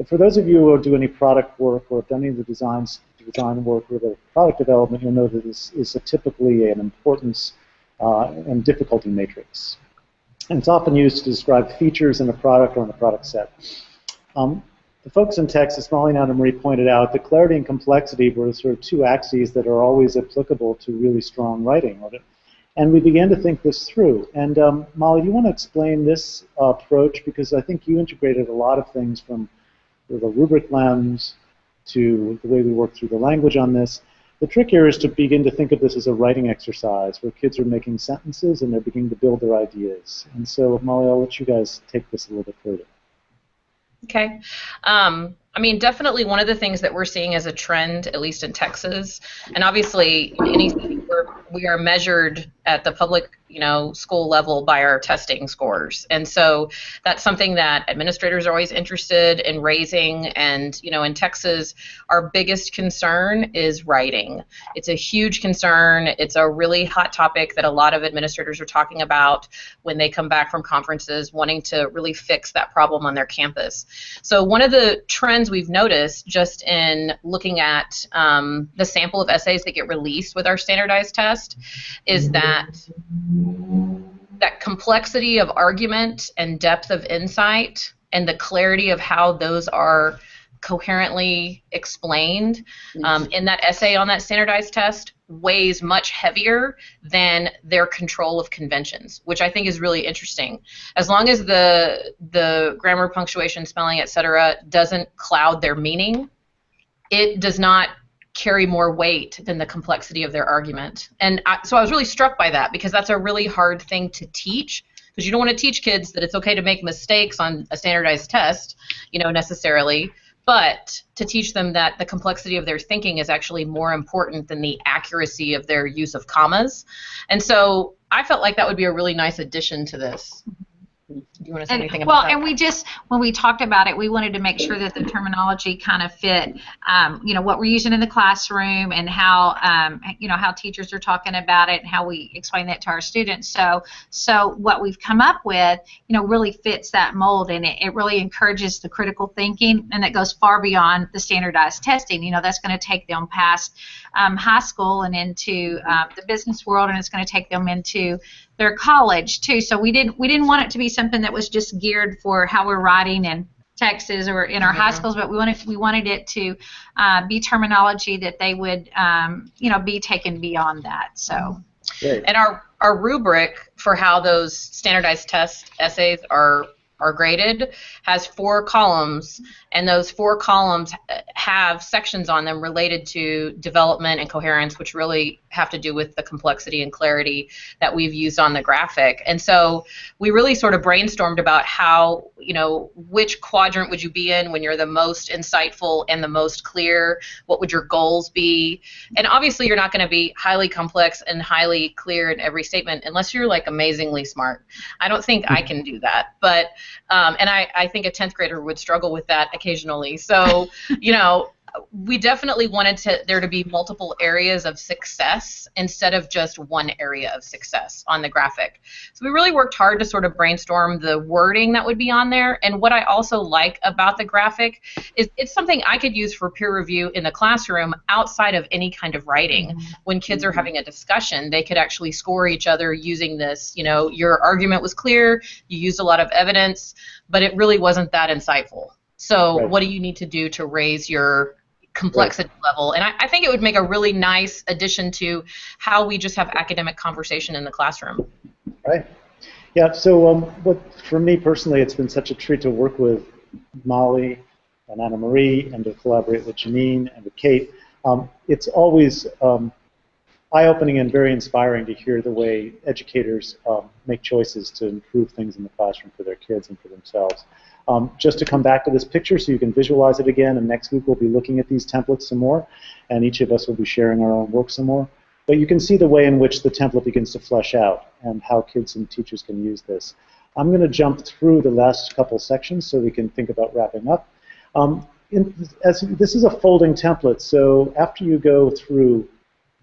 for those of you who do any product work or have done any of the design work or the product development, you'll know that this is typically an importance and difficulty matrix. And it's often used to describe features in a product or in a product set. The folks in Texas, Molly and Anna Marie pointed out that clarity and complexity were sort of two axes that are always applicable to really strong writing. And we began to think this through. And Molly, do you want to explain this approach? Because I think you integrated a lot of things from the rubric lens to the way we work through the language on this. The trick here is to begin to think of this as a writing exercise where kids are making sentences and they're beginning to build their ideas. And so, Molly, I'll let you guys take this a little bit further. Okay. I mean, definitely one of the things that we're seeing as a trend, at least in Texas, and obviously in any city where we are measured at the public, school level by our testing scores. And so that's something that administrators are always interested in raising. And, in Texas, our biggest concern is writing. It's a huge concern. It's a really hot topic that a lot of administrators are talking about when they come back from conferences wanting to really fix that problem on their campus. So one of the trends we've noticed just in looking at the sample of essays that get released with our standardized test is that complexity of argument and depth of insight and the clarity of how those are coherently explained in that essay on that standardized test weighs much heavier than their control of conventions, which I think is really interesting. As long as the grammar, punctuation, spelling, etc. doesn't cloud their meaning, it does not carry more weight than the complexity of their argument. And so I was really struck by that because that's a really hard thing to teach, because you don't want to teach kids that it's okay to make mistakes on a standardized test, necessarily, but to teach them that the complexity of their thinking is actually more important than the accuracy of their use of commas. And so I felt like that would be a really nice addition to this. Do you want to say anything about that? And we just, when we talked about it, we wanted to make sure that the terminology kind of fit, what we're using in the classroom and how, how teachers are talking about it and how we explain that to our students. So what we've come up with, really fits that mold, and it really encourages the critical thinking, and that goes far beyond the standardized testing. That's going to take them past high school and into the business world, and it's going to take them into their college too. So we didn't want it to be something that was just geared for how we're writing in Texas or in our high schools, but we wanted it to be terminology that they would be taken beyond that. So, and our rubric for how those standardized test essays are graded has 4 columns, and those 4 columns have sections on them related to development and coherence, which really have to do with the complexity and clarity that we've used on the graphic. And so we really sort of brainstormed about how, which quadrant would you be in when you're the most insightful and the most clear? What would your goals be? And obviously you're not going to be highly complex and highly clear in every statement unless you're like amazingly smart. I don't think I can do that, but and I think a 10th grader would struggle with that occasionally. So, we definitely wanted there to be multiple areas of success instead of just one area of success on the graphic. So we really worked hard to sort of brainstorm the wording that would be on there. And what I also like about the graphic is it's something I could use for peer review in the classroom outside of any kind of writing. When kids are having a discussion, they could actually score each other using this. Your argument was clear, you used a lot of evidence, but it really wasn't that insightful. So what do you need to do to raise your complexity level? And I think it would make a really nice addition to how we just have academic conversation in the classroom. Right. Yeah, so for me personally, it's been such a treat to work with Molly, and Anna Marie, and to collaborate with Jeannine and with Kate. It's always eye-opening and very inspiring to hear the way educators make choices to improve things in the classroom for their kids and for themselves. Just to come back to this picture so you can visualize it again, and next week we'll be looking at these templates some more, and each of us will be sharing our own work some more. But you can see the way in which the template begins to flesh out and how kids and teachers can use this. I'm going to jump through the last couple sections so we can think about wrapping up. This is a folding template, so after you go through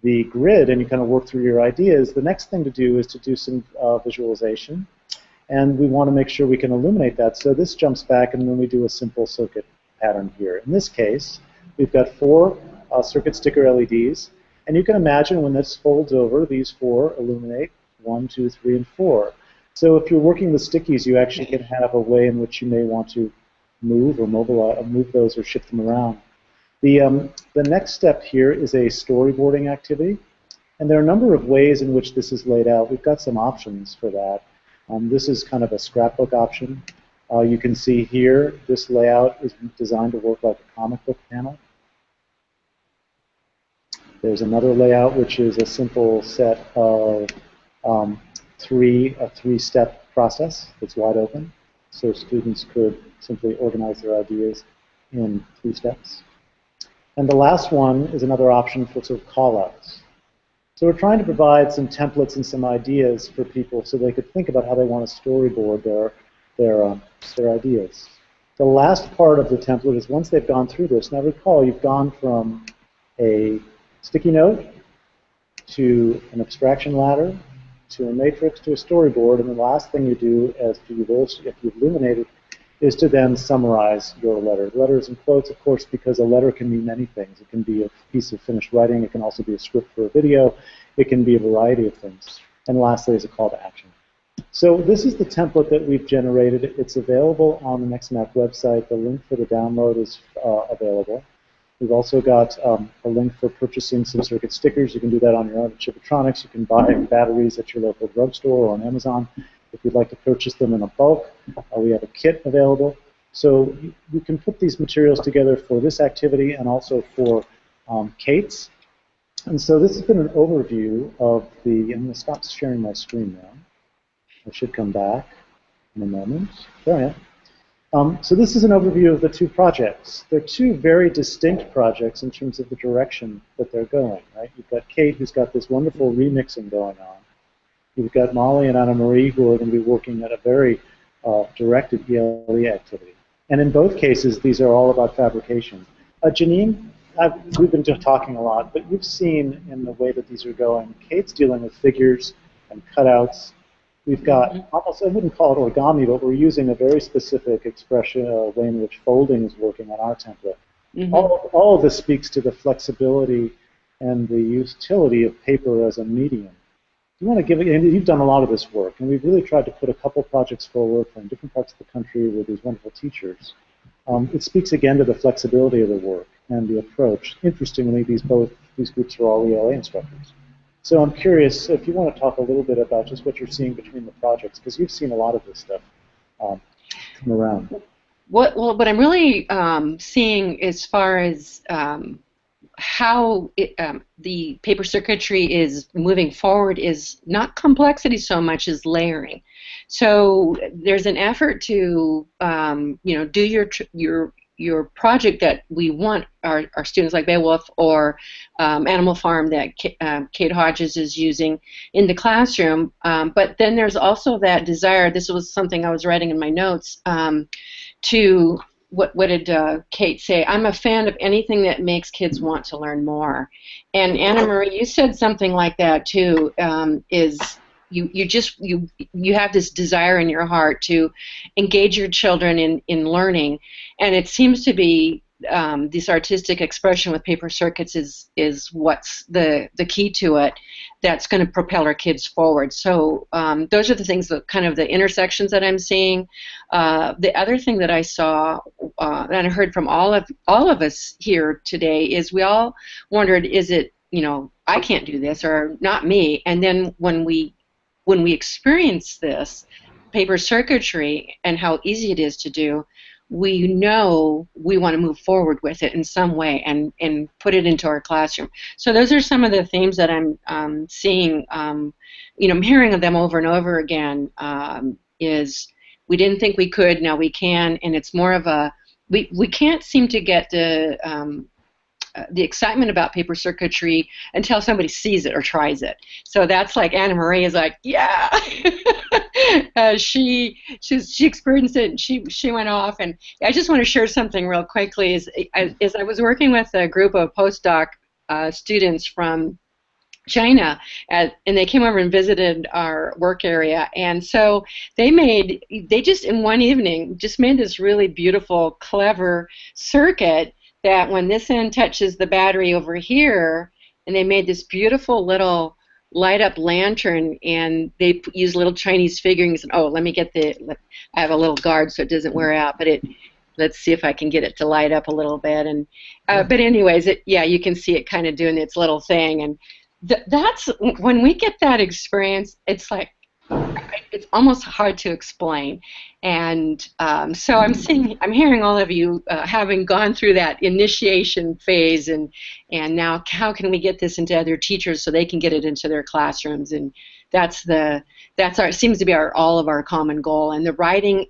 the grid and you kind of work through your ideas, the next thing to do is to do some visualization, and we want to make sure we can illuminate that. So this jumps back, and then we do a simple circuit pattern here. In this case, we've got 4 circuit sticker LEDs, and you can imagine when this folds over, these 4 illuminate 1, 2, 3, and 4. So if you're working with stickies, you actually can have a way in which you may want to move or mobilize, move those or shift them around. The next step here is a storyboarding activity, and there are a number of ways in which this is laid out. We've got some options for that. This is kind of a scrapbook option. You can see here this layout is designed to work like a comic book panel. There's another layout which is a simple set of a three-step process that's wide open, so students could simply organize their ideas in 3 steps. And the last one is another option for sort of call-outs. So we're trying to provide some templates and some ideas for people so they could think about how they want to storyboard their ideas. The last part of the template is once they've gone through this. Now recall, you've gone from a sticky note to an abstraction ladder to a matrix to a storyboard, and the last thing you do if you've illuminated is to then summarize your letter. The letter is in quotes, of course, because a letter can mean many things. It can be a piece of finished writing. It can also be a script for a video. It can be a variety of things. And lastly is a call to action. So this is the template that we've generated. It's available on the NEXMAP website. The link for the download is available. We've also got a link for purchasing some circuit stickers. You can do that on your own at Chipotronics. You can buy batteries at your local drugstore or on Amazon. If you'd like to purchase them in a bulk, we have a kit available. So you can put these materials together for this activity and also for Kate's. And so this has been an overview of the, I'm going to stop sharing my screen now. I should come back in a moment. There I am. So this is an overview of the 2 projects. They're 2 very distinct projects in terms of the direction that they're going, right? You've got Kate, who's got this wonderful remixing going on. You've got Molly and Anna Marie, who are going to be working at a very directed ELE activity. And in both cases, these are all about fabrication. Jeannine, we've been just talking a lot, but you've seen in the way that these are going, Kate's dealing with figures and cutouts. We've got almost, I wouldn't call it origami, but we're using a very specific expression, way in which folding is working on our template. Mm-hmm. All of this speaks to the flexibility and the utility of paper as a medium. You want to give it, and you've done a lot of this work, and we've really tried to put a couple projects forward from different parts of the country with these wonderful teachers. It speaks again to the flexibility of the work and the approach. Interestingly, these groups are all ELA instructors. So I'm curious if you want to talk a little bit about just what you're seeing between the projects, because you've seen a lot of this stuff come around. What I'm really seeing as far as how the paper circuitry is moving forward is not complexity so much as layering. So there's an effort to do your project that we want our students like Beowulf or Animal Farm that Kate Hodges is using in the classroom. But then there's also that desire, this was something I was writing in my notes, to what did Kate say? I'm a fan of anything that makes kids want to learn more. And Anna Marie, you said something like that too, is you have this desire in your heart to engage your children in learning, and it seems to be this artistic expression with paper circuits is what's the key to it that's going to propel our kids forward. So those are the things, that kind of the intersections that I'm seeing. The other thing that I saw and I heard from all of us here today is we all wondered, is it, I can't do this or not me? And then when we experience this paper circuitry and how easy it is to do, we know we want to move forward with it in some way and put it into our classroom. So those are some of the themes that I'm seeing. You know, I'm hearing them over and over again. Is we didn't think we could, now we can, and it's more of a we can't seem to get the excitement about paper circuitry until somebody sees it or tries it. So that's like Anna Marie is like, yeah. She experienced it, and she went off. And I just want to share something real quickly. Is I was working with a group of postdoc students from China, and they came over and visited our work area, and so they just in one evening just made this really beautiful, clever circuit that when this end touches the battery over here, and they made this beautiful little light up lantern, and they use little Chinese figurines. And oh, let me get I have a little guard so it doesn't wear out, but let's see if I can get it to light up a little bit. And but anyways, yeah, you can see it kind of doing its little thing. And that's when we get that experience, it's like it's almost hard to explain. And so I'm hearing all of you having gone through that initiation phase, and now how can we get this into other teachers so they can get it into their classrooms? And seems to be all of our common goal. And the writing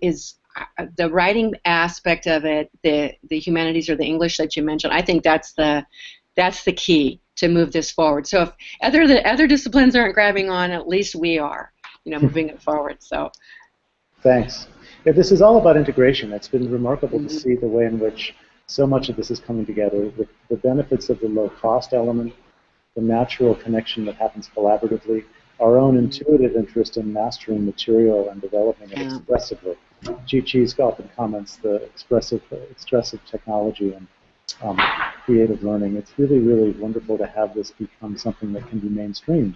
aspect of it, the humanities or the English that you mentioned, I think that's the key to move this forward. So if the other disciplines aren't grabbing on, at least we are, moving it forward. So thanks. Yeah, this is all about integration. It's been remarkable to see the way in which so much of this is coming together, with the benefits of the low-cost element, the natural connection that happens collaboratively, our own intuitive interest in mastering material and developing it expressively. Chi often comments the expressive technology and creative learning. It's really, really wonderful to have this become something that can be mainstreamed.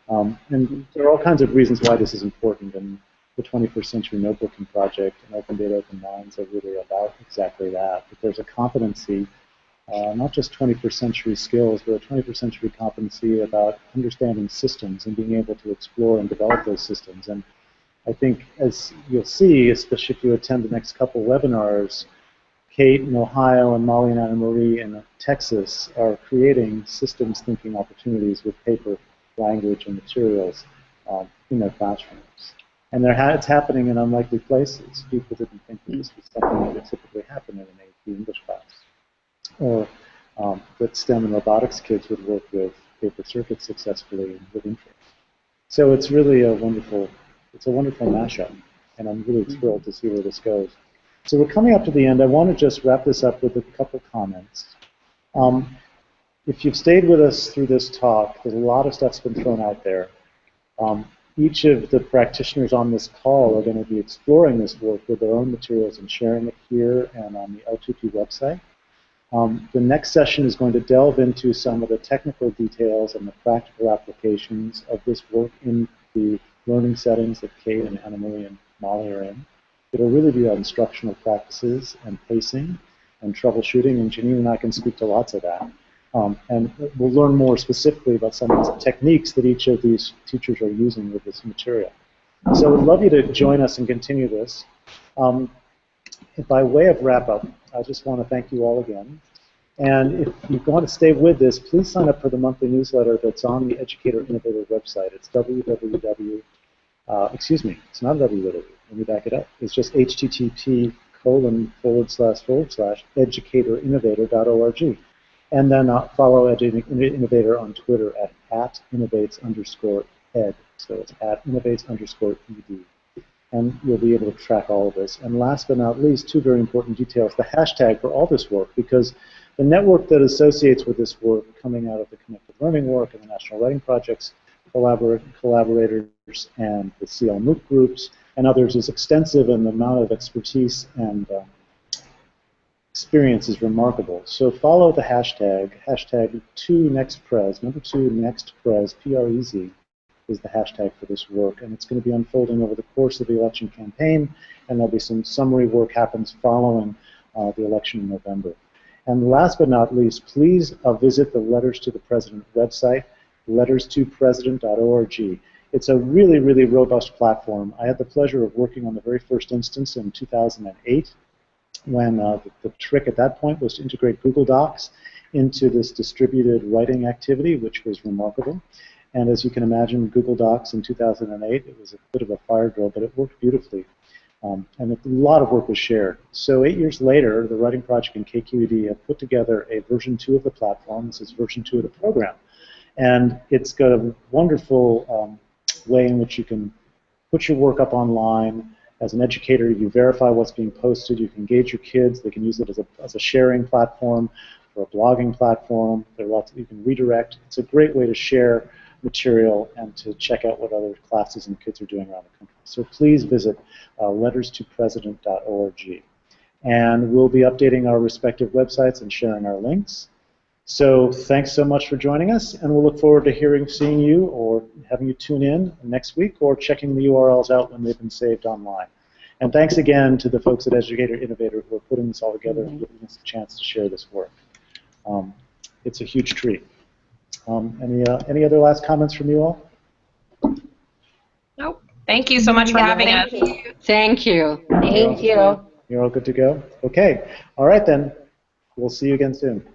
And there are all kinds of reasons why this is important, and the 21st Century Notebooking Project and Open Data, Open Minds are really about exactly that. That there's a competency, not just 21st century skills, but a 21st century competency about understanding systems and being able to explore and develop those systems. And I think, as you'll see, especially if you attend the next couple webinars, Kate in Ohio and Molly and Anna Marie in Texas are creating systems thinking opportunities with paper, language, and materials in their classrooms. And it's happening in unlikely places. People didn't think that this was something that would typically happen in an AP English class. Or that STEM and robotics kids would work with paper circuits successfully and with interest. So it's really a wonderful mashup, and I'm really thrilled to see where this goes. So we're coming up to the end. I want to just wrap this up with a couple comments. If you've stayed with us through this talk, there's a lot of stuff's been thrown out there. Each of the practitioners on this call are going to be exploring this work with their own materials and sharing it here and on the L2P website. The next session is going to delve into some of the technical details and the practical applications of this work in the learning settings that Kate and Anna Marie and Molly are in. It'll really be about instructional practices and pacing and troubleshooting, and Jeannine and I can speak to lots of that. And we'll learn more specifically about some of the techniques that each of these teachers are using with this material. So we'd love you to join us and continue this. By way of wrap-up, I just want to thank you all again. And if you want to stay with this, please sign up for the monthly newsletter that's on the Educator Innovator website. It's it's not www. Let me back it up. It's just http://educatorinnovator.org. And then follow Innovator on Twitter at @innovates_ed. So it's @innovates_ed. And you'll be able to track all of this. And last but not least, two very important details: the hashtag for all this work, because the network that associates with this work coming out of the Connected Learning work and the National Writing Project's collaborators and the CL MOOC groups and others is extensive, and the amount of expertise and experience is remarkable. So follow the hashtag 2NextPres, number 2 NextPres, PREZ, is the hashtag for this work, and it's going to be unfolding over the course of the election campaign, and there'll be some summary work happens following the election in November. And last but not least, please visit the Letters to the President website, letters2president.org. It's a really, really robust platform. I had the pleasure of working on the very first instance in 2008. when the trick at that point was to integrate Google Docs into this distributed writing activity, which was remarkable. And as you can imagine, Google Docs in 2008, it was a bit of a fire drill, but it worked beautifully. And a lot of work was shared. So 8 years later, the Writing Project and KQED have put together a version 2 of the platform. This is version 2 of the program. And it's got a wonderful way in which you can put your work up online. As an educator, you verify what's being posted. You can engage your kids. They can use it as a sharing platform or a blogging platform. There are lots you can redirect. It's a great way to share material and to check out what other classes and kids are doing around the country. So please visit letterstopresident.org. And we'll be updating our respective websites and sharing our links. So thanks so much for joining us, and we'll look forward to seeing you or having you tune in next week or checking the URLs out when they've been saved online. And thanks again to the folks at Educator Innovator who are putting this all together and giving us a chance to share this work. It's a huge treat. Any other last comments from you all? Nope. Thank you so much for having us. Thank you. Thank you. You're all good to go? Okay. All right, then. We'll see you again soon.